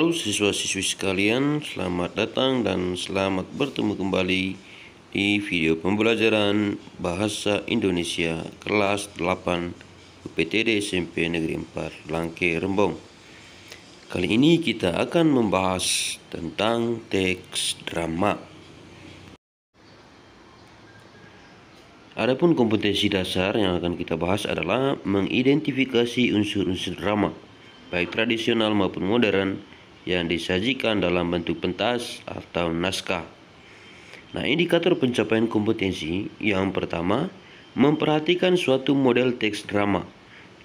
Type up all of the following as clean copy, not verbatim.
Halo siswa-siswi sekalian, selamat datang dan selamat bertemu kembali di video pembelajaran Bahasa Indonesia kelas 8 UPTD SMP Negeri 4 Langke Rembong. Kali ini kita akan membahas tentang teks drama. Adapun kompetensi dasar yang akan kita bahas adalah mengidentifikasi unsur-unsur drama, baik tradisional maupun modern, yang disajikan dalam bentuk pentas atau naskah. Nah, indikator pencapaian kompetensi yang pertama, memperhatikan suatu model teks drama.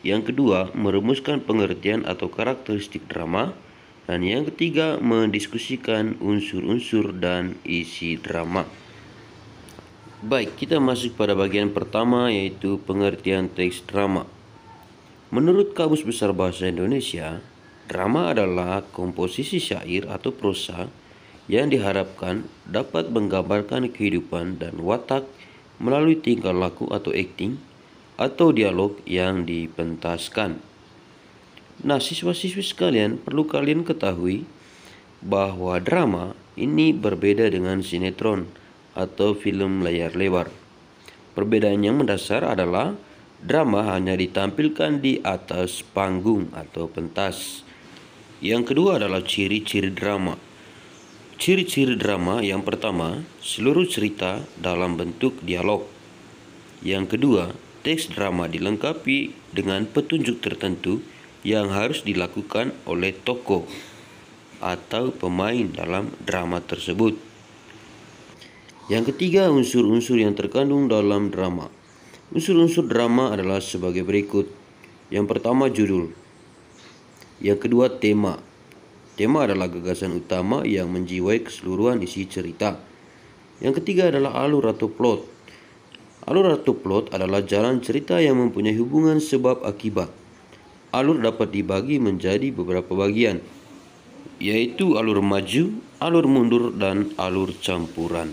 Yang kedua, merumuskan pengertian atau karakteristik drama. Dan yang ketiga, mendiskusikan unsur-unsur dan isi drama. Baik, kita masuk pada bagian pertama, yaitu pengertian teks drama. Menurut Kamus Besar Bahasa Indonesia, drama adalah komposisi syair atau prosa yang diharapkan dapat menggambarkan kehidupan dan watak melalui tingkah laku atau acting atau dialog yang dipentaskan. Nah, siswa-siswi sekalian, perlu kalian ketahui bahwa drama ini berbeda dengan sinetron atau film layar lebar. Perbedaan yang mendasar adalah drama hanya ditampilkan di atas panggung atau pentas. Yang kedua adalah ciri-ciri drama. Ciri-ciri drama yang pertama, seluruh cerita dalam bentuk dialog. Yang kedua, teks drama dilengkapi dengan petunjuk tertentu yang harus dilakukan oleh tokoh atau pemain dalam drama tersebut. Yang ketiga, unsur-unsur yang terkandung dalam drama. Unsur-unsur drama adalah sebagai berikut. Yang pertama, judul. Yang kedua, tema. Tema adalah gagasan utama yang menjiwai keseluruhan isi cerita. Yang ketiga adalah alur atau plot. Alur atau plot adalah jalan cerita yang mempunyai hubungan sebab akibat. Alur dapat dibagi menjadi beberapa bagian, yaitu alur maju, alur mundur, dan alur campuran.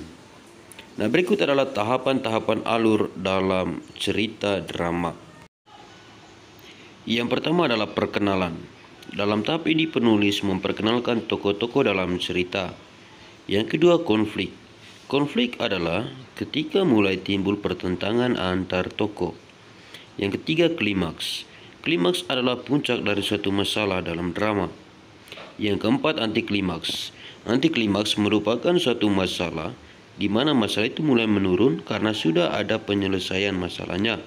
Nah, berikut adalah tahapan-tahapan alur dalam cerita drama. Yang pertama adalah perkenalan. Dalam tahap ini penulis memperkenalkan tokoh-tokoh dalam cerita. Yang kedua, konflik. Konflik adalah ketika mulai timbul pertentangan antar tokoh. Yang ketiga, klimaks. Klimaks adalah puncak dari suatu masalah dalam drama. Yang keempat, antiklimaks. Antiklimaks merupakan suatu masalah di mana masalah itu mulai menurun karena sudah ada penyelesaian masalahnya.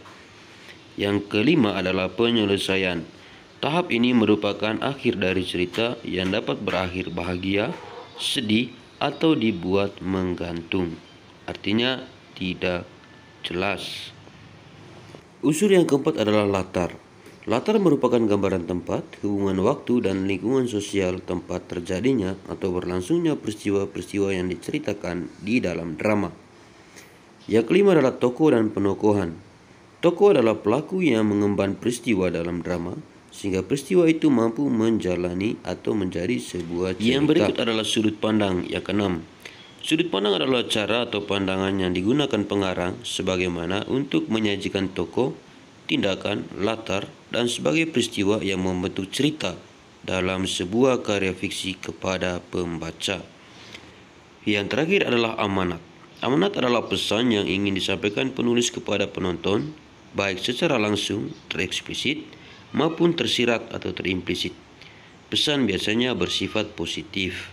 Yang kelima adalah penyelesaian. Tahap ini merupakan akhir dari cerita yang dapat berakhir bahagia, sedih, atau dibuat menggantung. Artinya tidak jelas. Unsur yang keempat adalah latar. Latar merupakan gambaran tempat, hubungan waktu, dan lingkungan sosial tempat terjadinya atau berlangsungnya peristiwa-peristiwa yang diceritakan di dalam drama. Yang kelima adalah tokoh dan penokohan. Tokoh adalah pelaku yang mengemban peristiwa dalam drama, sehingga peristiwa itu mampu menjalani atau menjadi sebuah cerita. Yang berikut adalah sudut pandang. Yang keenam, sudut pandang adalah cara atau pandangan yang digunakan pengarang sebagaimana untuk menyajikan tokoh, tindakan, latar, dan sebagai peristiwa yang membentuk cerita dalam sebuah karya fiksi kepada pembaca. Yang terakhir adalah amanat. Amanat adalah pesan yang ingin disampaikan penulis kepada penonton, baik secara langsung, tereksplisit, maupun tersirat atau terimplisit. Pesan biasanya bersifat positif.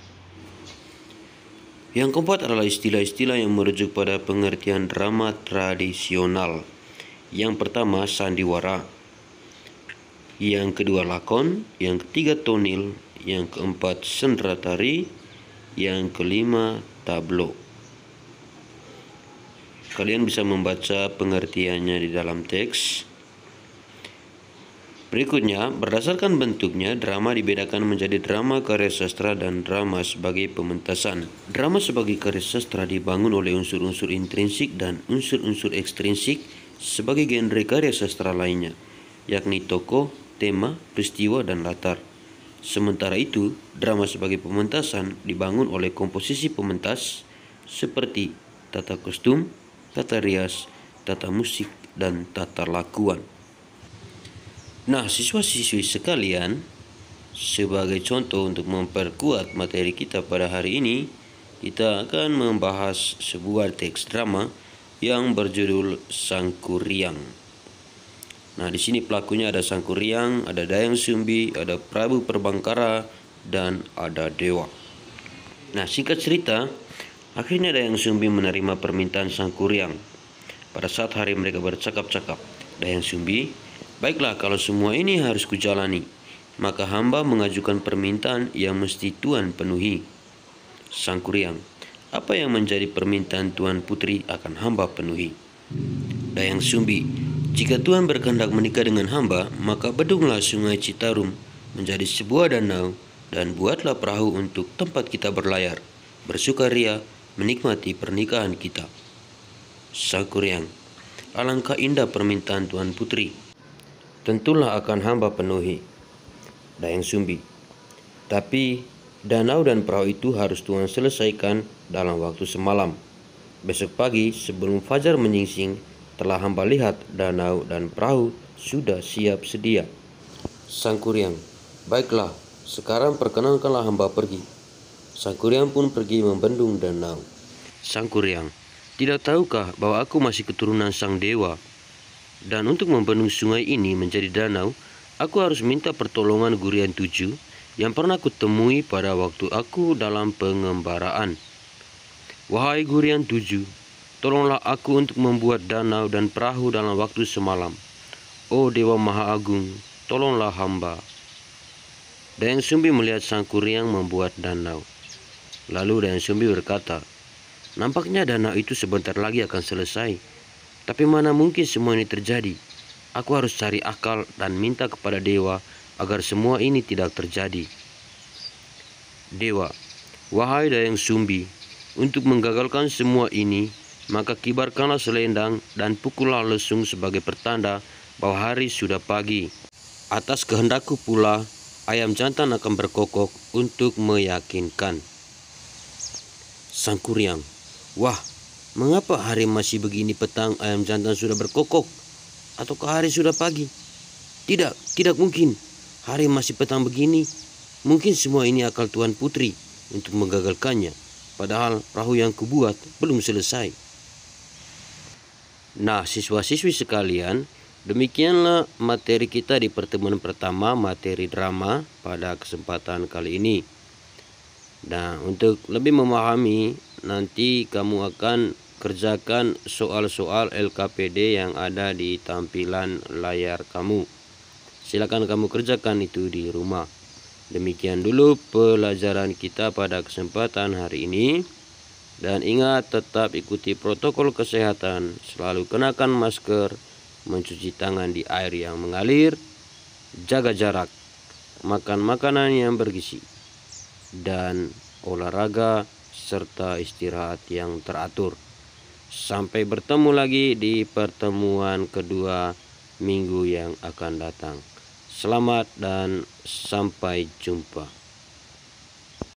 Yang keempat adalah istilah-istilah yang merujuk pada pengertian drama tradisional. Yang pertama, sandiwara. Yang kedua, lakon. Yang ketiga, tonil. Yang keempat, sendratari. Yang kelima, tablo. Kalian bisa membaca pengertiannya di dalam teks. Berikutnya, berdasarkan bentuknya, drama dibedakan menjadi drama karya sastra dan drama sebagai pementasan. Drama sebagai karya sastra dibangun oleh unsur-unsur intrinsik dan unsur-unsur ekstrinsik sebagai genre karya sastra lainnya, yakni tokoh, tema, peristiwa, dan latar. Sementara itu, drama sebagai pementasan dibangun oleh komposisi pementas seperti tata kostum, tata rias, tata musik, dan tata lakuan. Nah, siswa-siswi sekalian, Sebagai contoh untuk memperkuat materi kita pada hari ini, kita akan membahas sebuah teks drama yang berjudul Sangkuriang. Nah, di sini pelakunya ada Sangkuriang, ada Dayang Sumbi, ada Prabu Perbangkara, dan ada Dewa. Nah, singkat cerita, akhirnya Dayang Sumbi menerima permintaan Sangkuriang. Pada saat hari mereka bercakap-cakap, Dayang Sumbi, "Baiklah, kalau semua ini harus kujalani, maka hamba mengajukan permintaan yang mesti Tuan penuhi." Sangkuriang, "Apa yang menjadi permintaan Tuan Putri akan hamba penuhi." Dayang Sumbi, "Jika Tuan berkehendak menikah dengan hamba, maka bedunglah sungai Citarum menjadi sebuah danau dan buatlah perahu untuk tempat kita berlayar, bersukaria, menikmati pernikahan kita." Sangkuriang, "Alangkah indah permintaan Tuan Putri. Tentulah akan hamba penuhi." Dayang Sumbi, "Tapi danau dan perahu itu harus Tuan selesaikan dalam waktu semalam. Besok pagi sebelum fajar menyingsing telah hamba lihat danau dan perahu sudah siap sedia." Sangkuriang, "Baiklah, sekarang perkenankanlah hamba pergi." Sangkuriang pun pergi membendung danau. Sangkuriang, "Tidak tahukah bahwa aku masih keturunan sang dewa? Dan untuk membendung sungai ini menjadi danau, aku harus minta pertolongan Gurian 7 yang pernah kutemui pada waktu aku dalam pengembaraan. Wahai Gurian 7, tolonglah aku untuk membuat danau dan perahu dalam waktu semalam. Oh Dewa Maha Agung, tolonglah hamba." Dayang Sumbi melihat Sangkuriang membuat danau. Lalu Dayang Sumbi berkata, "Nampaknya danau itu sebentar lagi akan selesai. Tapi mana mungkin semua ini terjadi? Aku harus cari akal dan minta kepada dewa agar semua ini tidak terjadi." Dewa, "Wahai Dayang Sumbi, untuk menggagalkan semua ini, maka kibarkanlah selendang dan pukullah lesung sebagai pertanda bahwa hari sudah pagi. Atas kehendakku pula, ayam jantan akan berkokok untuk meyakinkan." Sangkuriang, "Wah, mengapa hari masih begini petang ayam jantan sudah berkokok? Ataukah hari sudah pagi? Tidak mungkin. Hari masih petang begini. Mungkin semua ini akal Tuan Putri untuk menggagalkannya. Padahal perahu yang kubuat belum selesai." Nah, siswa-siswi sekalian, demikianlah materi kita di pertemuan pertama materi drama pada kesempatan kali ini. Nah, untuk lebih memahami, nanti kamu akan kerjakan soal-soal LKPD yang ada di tampilan layar kamu. Silakan kamu kerjakan itu di rumah. Demikian dulu pelajaran kita pada kesempatan hari ini. Dan ingat, tetap ikuti protokol kesehatan, selalu kenakan masker, mencuci tangan di air yang mengalir, jaga jarak, makan makanan yang bergizi, dan olahraga serta istirahat yang teratur. Sampai bertemu lagi di pertemuan kedua minggu yang akan datang. Selamat dan sampai jumpa.